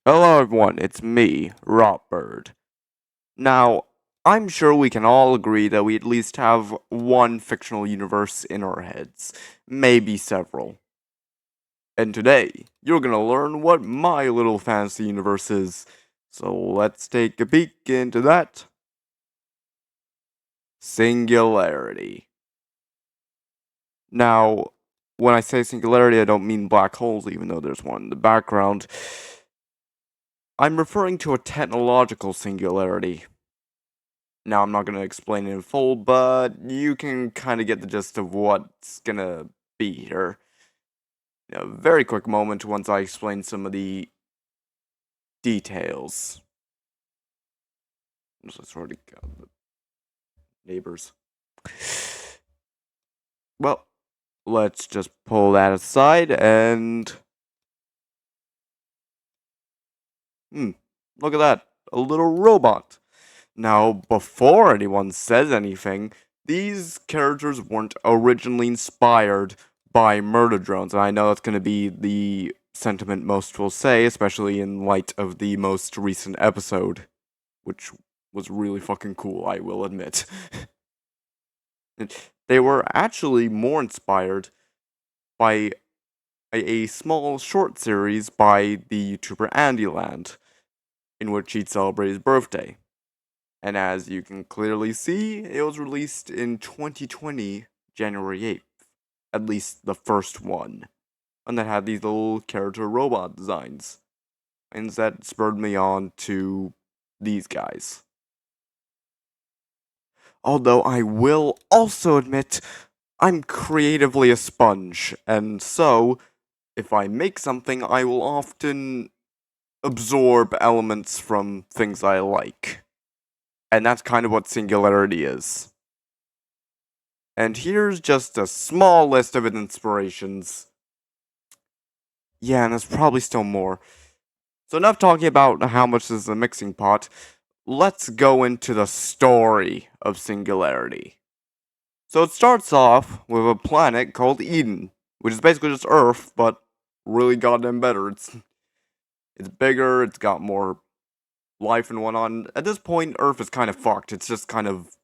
Hello everyone, it's me, RotBird. Now, I'm sure we can all agree that we at least have one fictional universe in our heads, maybe several. And today, you're gonna learn what my little fantasy universe is. So let's take a peek into that. Singularity. Now, when I say singularity, I don't mean black holes, even though there's one in the background. I'm referring to a technological singularity. Now, I'm not going to explain it in full, but you can kind of get the gist of what's going to be here. In a very quick moment once I explain some of the details. I'm just sort of the neighbors. Well, let's just pull that aside and... look at that. A little robot. Now, before anyone says anything, these characters weren't originally inspired by murder drones, and I know that's going to be the sentiment most will say, especially in light of the most recent episode, which was really fucking cool, I will admit. They were actually more inspired by a small short series by the YouTuber Andyland, in which he'd celebrate his birthday. And as you can clearly see, it was released in 2020, January 8th. At least the first one. And that had these little character robot designs. And that spurred me on to these guys. Although I will also admit, I'm creatively a sponge, and so, if I make something, I will often absorb elements from things I like. And that's kind of what singularity is. And here's just a small list of its inspirations. Yeah, and there's probably still more. So enough talking about how much this is a mixing pot. Let's go into the story of Singularity. So it starts off with a planet called Eden, which is basically just Earth, but really goddamn better. It's bigger, it's got more life and whatnot. At this point, Earth is kind of fucked. It's just kind of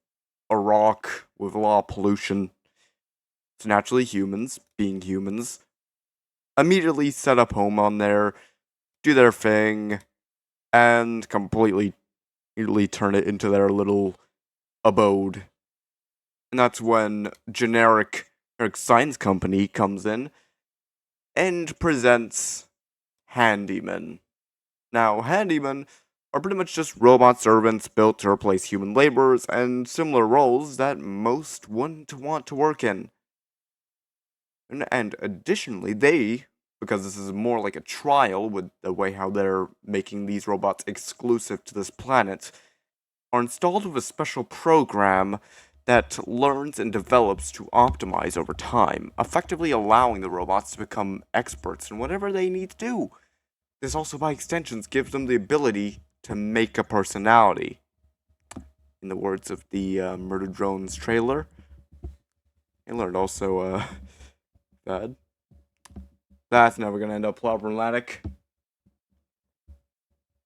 a rock with a lot of pollution. So naturally, humans, being humans, immediately set up home on there, do their thing, and completely turn it into their little abode. And that's when generic science company comes in and presents handymen. Now, handymen are pretty much just robot servants built to replace human laborers and similar roles that most wouldn't want to work in. And additionally, because this is more like a trial with the way how they're making these robots exclusive to this planet, are installed with a special program that learns and develops to optimize over time, effectively allowing the robots to become experts in whatever they need to do. This also, by extensions, gives them the ability to make a personality. In the words of the Murder Drones trailer, I learned also, bad. That's never gonna end up problematic.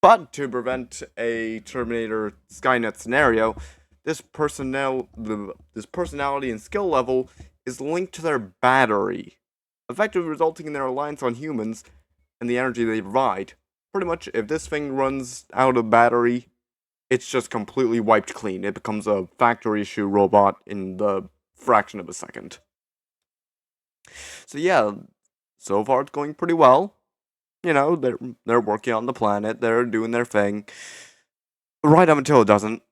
But to prevent a Terminator Skynet scenario, this personality and skill level is linked to their battery, effectively resulting in their reliance on humans and the energy they provide. Pretty much, if this thing runs out of battery, it's just completely wiped clean. It becomes a factory issue robot in the fraction of a second. So yeah, so far it's going pretty well. You know, they're working on the planet, they're doing their thing. Right up until it doesn't.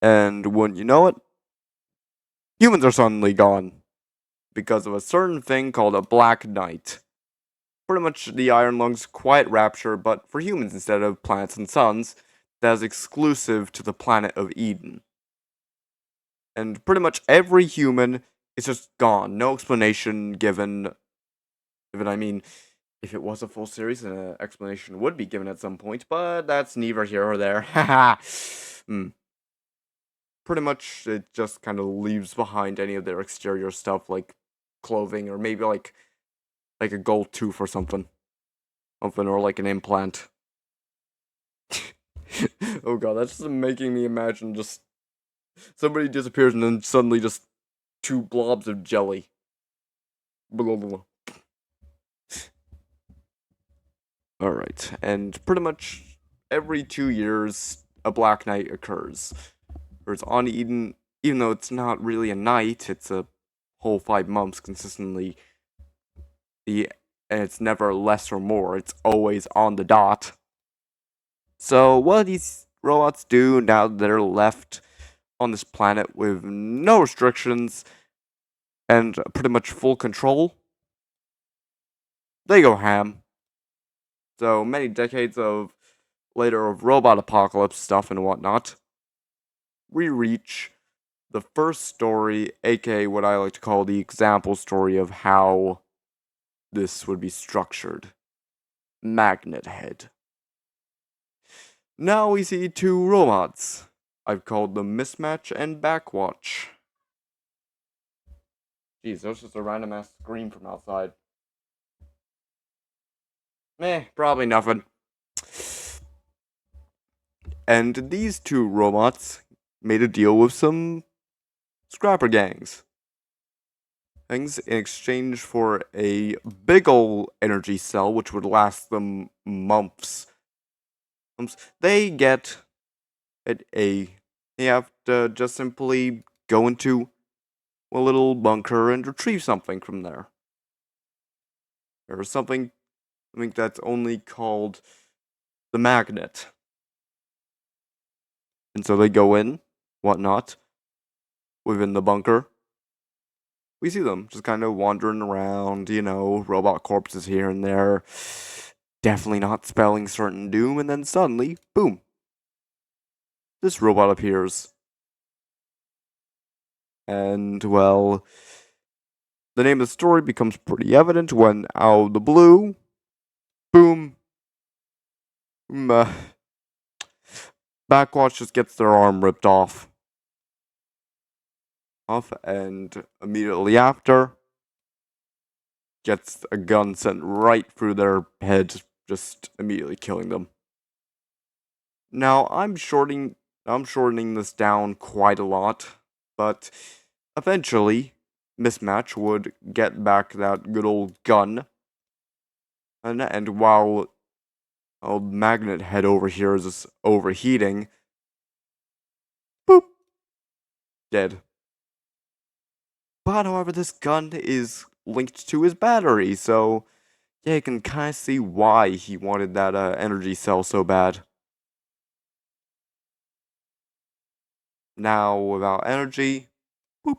And wouldn't you know it, humans are suddenly gone. Because of a certain thing called a Black Knight. Pretty much the Iron Lung's quiet rapture, but for humans instead of planets and suns, that is exclusive to the planet of Eden. And pretty much every human is just gone. No explanation given. I mean, if it was a full series, an explanation would be given at some point, but that's neither here or there. Haha. Pretty much, it just kind of leaves behind any of their exterior stuff, like clothing, or maybe like like a gold tooth or something. Something, or like an implant. Oh god, that's just making me imagine just somebody disappears and then suddenly just two blobs of jelly. Blah, blah, blah. Alright, and pretty much every 2 years, a Black Night occurs. Or it's on Eden, even though it's not really a night, it's a whole 5 months consistently. And it's never less or more, it's always on the dot. So, what do these robots do now that they're left on this planet with no restrictions and pretty much full control? They go ham. So, many decades of later of robot apocalypse stuff and whatnot, we reach the first story, aka what I like to call the example story of how this would be structured. Magnet Head. Now we see two robots. I've called them Mismatch and Backwatch. Jeez, that was just a random ass scream from outside. Meh, probably nothing. And these two robots made a deal with some scrapper gangs. Things in exchange for a big ol' energy cell, which would last them months. They get they have to just simply go into a little bunker and retrieve something from there. There's something I think that's only called the magnet. And so they go in, whatnot, within the bunker. We see them just kind of wandering around, robot corpses here and there. Definitely not spelling certain doom, and then suddenly, boom, this robot appears. And, well, the name of the story becomes pretty evident when, out of the blue, boom, Backwatch just gets their arm ripped off. And immediately after, gets a gun sent right through their head, just immediately killing them. Now, I'm shortening this down quite a lot, but eventually, Mismatch would get back that good old gun, and while old Magnet Head over here is just overheating, boop, dead. But however, this gun is linked to his battery, so yeah, you can kind of see why he wanted that energy cell so bad. Now, without energy, boop,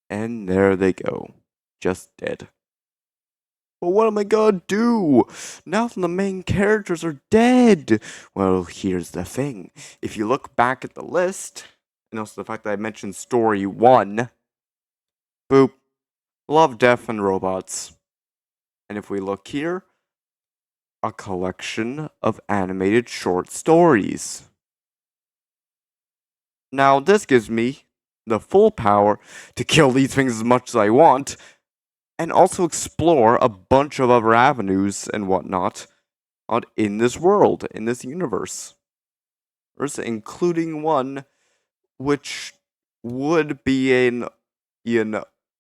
and there they go, just dead. But what am I gonna do? Now that the main characters are dead! Well, here's the thing. If you look back at the list, and also the fact that I mentioned story 1, boop, love, death, and robots. And if we look here, a collection of animated short stories. Now, this gives me the full power to kill these things as much as I want, and also explore a bunch of other avenues and whatnot in this world, in this universe. Including one which would be an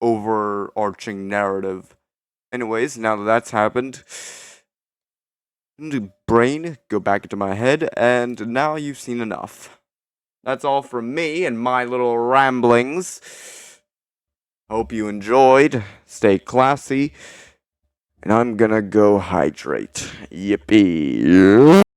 overarching narrative. Anyways, now that that's happened, brain, go back into my head, and now you've seen enough. That's all from me and my little ramblings. Hope you enjoyed. Stay classy. And I'm gonna go hydrate. Yippee.